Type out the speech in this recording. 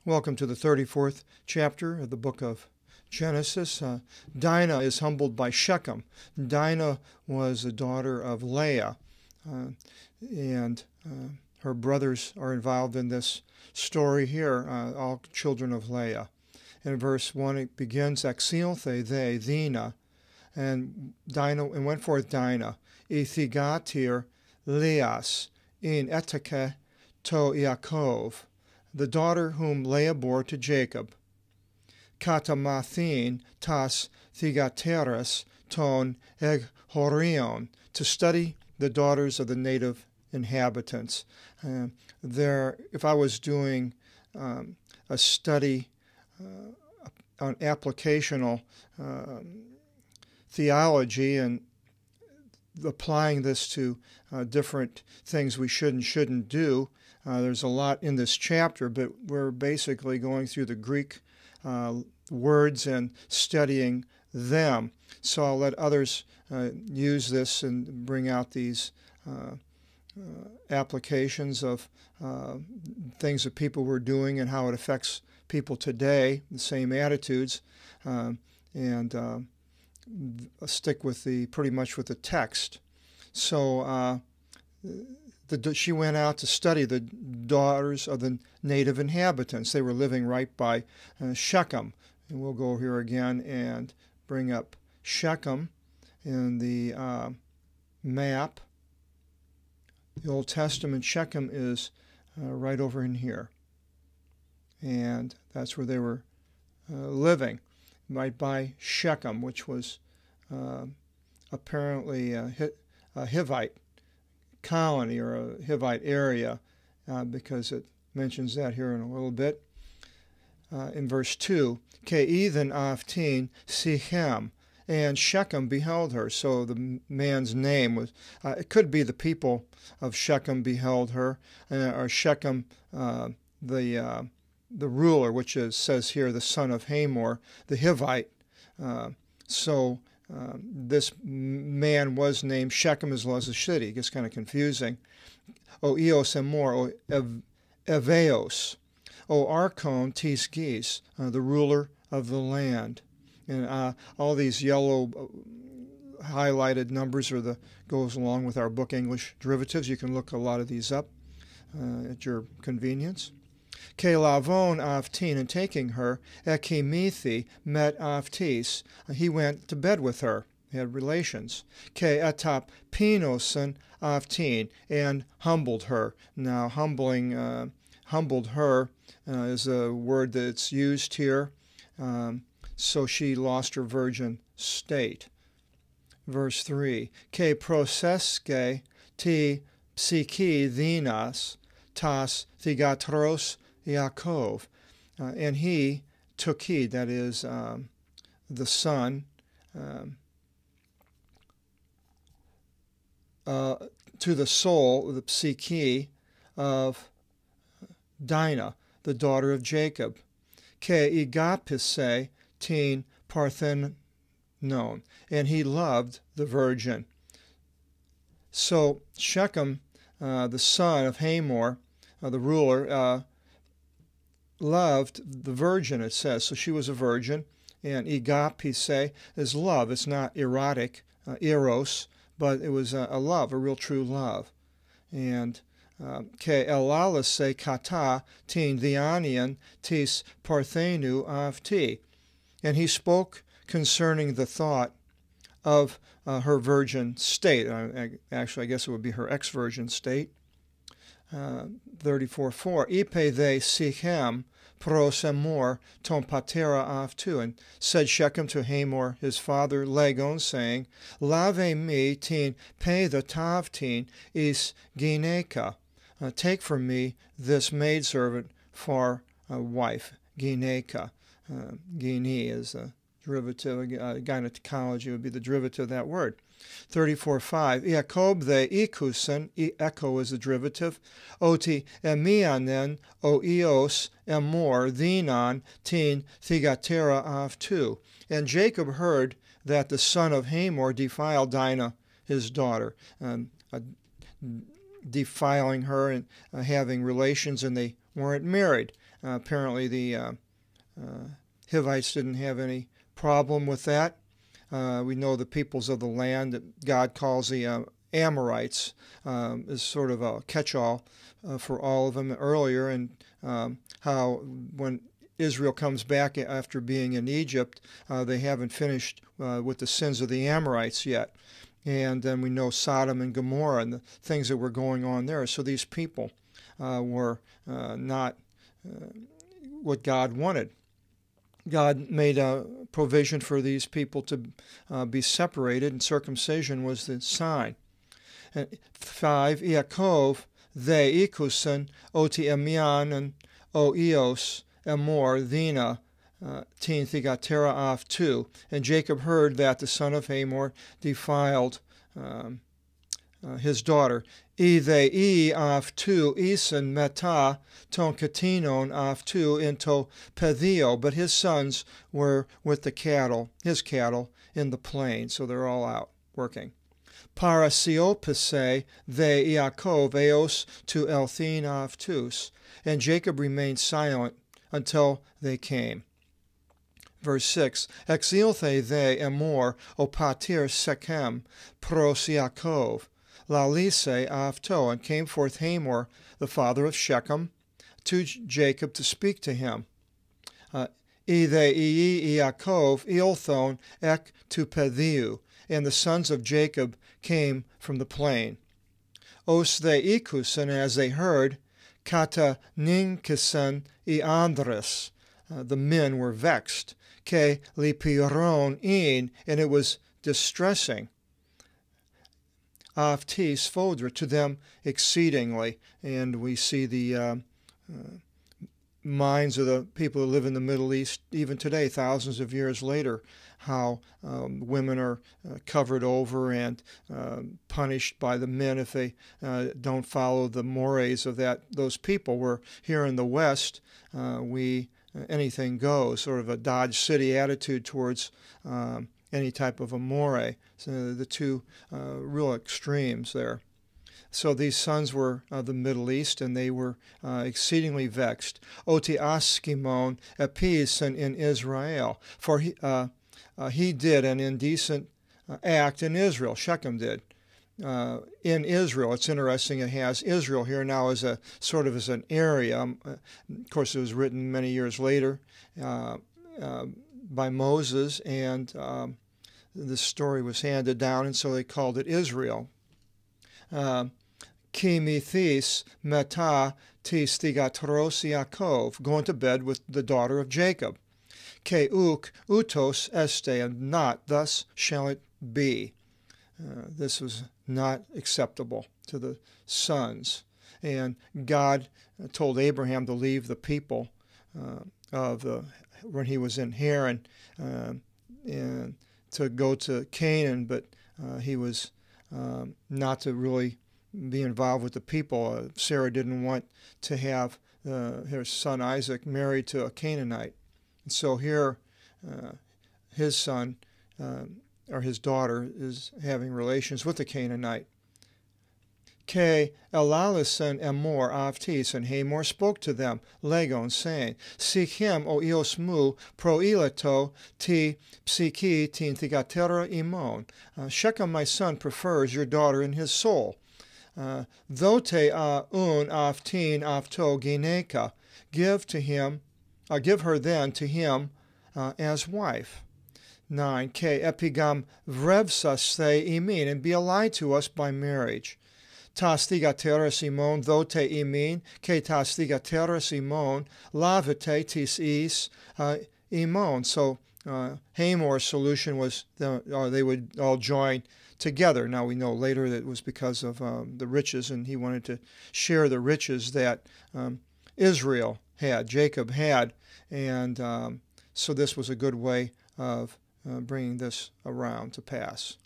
Welcome to the 34th chapter of the book of Genesis. Dinah is humbled by Shechem. Dinah was the daughter of Leah, and her brothers are involved in this story here, all children of Leah. In verse 1 it begins, Exilthe they, Dinah, and went forth Dinah, Ithigatir Leas, in Eteke to Yaakov, the daughter whom Leah bore to Jacob. Katamathin tas thigateres ton eghorion, to study the daughters of the native inhabitants. If I was doing a study on applicational theology and applying this to different things we should and shouldn't do, there's a lot in this chapter, but we're basically going through the Greek words and studying them. So I'll let others use this and bring out these applications of things that people were doing and how it affects people today, the same attitudes, and stick with pretty much with the text. So she went out to study the daughters of the native inhabitants. They were living right by Shechem. And we'll go here again and bring up Shechem in the map. The Old Testament, Shechem is right over in here. And that's where they were living, right by Shechem, which was apparently a Hivite colony or a Hivite area, because it mentions that here in a little bit. In verse 2, Ke'ethan aftin Sichem, and Shechem beheld her. So the man's name was, it could be the people of Shechem beheld her, or Shechem, the ruler, which says here the son of Hamor, the Hivite. This man was named Shechem as well as the city. It gets kind of confusing. O Eos Emor, O Eveos, O Archon tis Gis, the ruler of the land. And all these yellow highlighted numbers goes along with our book English derivatives. You can look a lot of these up at your convenience. Ke lavon aftin, and taking her, ekimithi met aftis, he went to bed with her, he had relations. Ke etap pinosan aftin, and humbled her. Now, humbled her is a word that's used here, so she lost her virgin state. Verse 3, Ke proseske ti psiki dinas tas thigatros Yaakov, and he took heed, that is, the son, to the soul, the psyche of Dinah, the daughter of Jacob. Ke igapise tin parthenon, and he loved the virgin. So Shechem, the son of Hamor, the ruler, loved the virgin, it says. So she was a virgin, and igapise is love. It's not erotic, eros, but it was a love, a real true love. And ke elalase kata tin dianian tis parthenu avti, and he spoke concerning the thought of her virgin state. Actually, I guess it would be her ex-virgin state. 34:4. Ipe they Sichem pros Emor ton patera avtu, and said Shechem to Hamor his father Lagon, saying, Lave me tin pe the tavtin is gineka, take from me this maidservant for a wife. Gineka, gini is a derivative. Gynecology would be the derivative of that word. 34:5. Iakob the ikusen, echo is the derivative. Oti emianen o eos emor dinan tin thigatera avtu. And Jacob heard that the son of Hamor defiled Dinah, his daughter, defiling her and having relations, and they weren't married. Apparently the Hivites didn't have any problem with that. We know the peoples of the land that God calls the Amorites is sort of a catch-all for all of them earlier, and how when Israel comes back after being in Egypt, they haven't finished with the sins of the Amorites yet. And then we know Sodom and Gomorrah and the things that were going on there. So these people were not what God wanted. God made a provision for these people to be separated, and circumcision was the sign. 5. Yaakov the ikusen oti emianen o eos emor thina tin thigatera af 2. And Jacob heard that the son of Hamor defiled his daughter. I the af 2 isen meta ton katinon af 2 into Pethio, but his sons were with the cattle, his cattle, in the plain, so they're all out working. Parasiopese the Yaakov eos to Elthin af 2, and Jacob remained silent until they came. Verse 6, Exilthe the emor o patir Sechem pros Yaakov, lalise afto, and came forth Hamor, the father of Shechem, to Jacob to speak to him. Ide Yaakov ilthon ek to Pethiu, and the sons of Jacob came from the plain. Os the ikus, and as they heard, kata ninkisen I andres, the men were vexed, ke lipiron in, and it was distressing, aftis fodra, to them exceedingly. And we see the minds of the people who live in the Middle East even today, thousands of years later, how women are covered over and punished by the men if they don't follow the mores of those people. Where here in the West, anything goes, sort of a Dodge City attitude towards any type of a more. So the two real extremes there. So these sons were of the Middle East, and they were exceedingly vexed. Oti askimon episen in Israel, for he did an indecent act in Israel. Shechem did. In Israel, it's interesting, it has Israel here now as a sort of as an area. Of course, it was written many years later by Moses, and this story was handed down, and so they called it Israel. Kimithis meta tis thigatros Yaakov, going to bed with the daughter of Jacob. Ke uk utos este, and not, thus shall it be. This was not acceptable to the sons. And God told Abraham to leave the people when he was in Haran and to go to Canaan, but he was not to really be involved with the people. Sarah didn't want to have her son Isaac married to a Canaanite. And so here his son or his daughter is having relations with the Canaanite. Ke elalison emor avtis, and Hamor spoke to them, legon, saying, Sikhem o ios mu proileto ti psiki tin thigatera imon. Shechem, my son, prefers your daughter in his soul. Thote a un aftin afto gineka, give her then to him as wife. 9. Ke epigam vrevsas the imin, and be allied to us by marriage. Tas thigateras imon thote imin, ke tas thigateras imon, lavete tis is imon. So Hamor's solution was they would all join together. Now we know later that it was because of the riches, and he wanted to share the riches that Israel had, Jacob had, and so this was a good way of bringing this around to pass.